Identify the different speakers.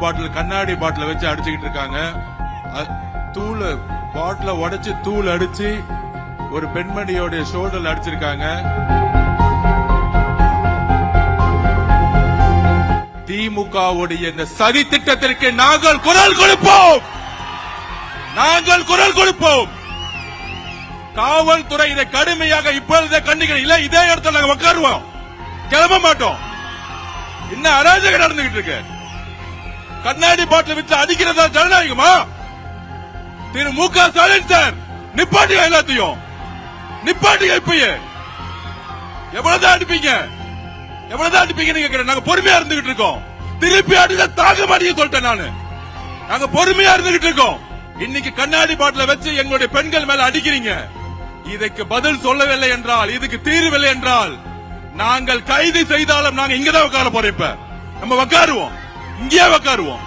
Speaker 1: பாட்டில் கண்ணாடி பாட்டில வச்சு அடிச்சுக்கிட்டு இருக்காங்க. தூள் பாட்டில உடைச்சு தூள் அடிச்சு ஒரு பெண்மணியோட ஷோல்டர்ல அடிச்சிருக்காங்க. திமுகவுடைய இந்த சதி திட்டத்திற்கு நாங்கள் குரல் கொடுப்போம். நாங்கள் குரல் கொடுப்போம். காவல்துறை இதை கடுமையாக இப்பொழுதே கண்டிக்கிறோம். இல்ல இதே இடத்துல நாங்க உட்காருவோம், கிளம்ப மாட்டோம். என்ன அராஜகம் நடந்துகிட்டு இருக்கு? கண்ணாடி பாட்டில் வச்சு அடிக்கிறதா ஜனநாயகமா? திரு மு.க. ஸ்டாலின் சார், நிப்பாட்டியா எல்லாத்தையும், நிப்பாட்டியா. இப்பயே எவ்வளவுதான் அடிப்பீங்க, எவ்வளவுதான் அடிப்பீங்கன்னு கேட்கிறேன். நாங்க பொறுமையா இருந்துகிட்டு இருக்கோம். திருப்பி அடிச்சா தாங்க மாட்டீங்க சொல்லிட்டேன் நானு. நாங்க பொறுமையா இருந்துகிட்டு இருக்கோம். இன்னைக்கு கண்ணாடி பாட்டில வச்சு எங்களுடைய பெண்கள் மேல அடிக்கிறீங்க. இதுக்கு பதில் சொல்லவில்லை என்றால், இதுக்கு தீர்வில்லை என்றால் நாங்கள் கைது செய்தாலும் நாங்க இங்கதான் உட்கார போறோம். இப்ப நம்ம உட்காருவோம், இங்கேயே உட்காருவோம்.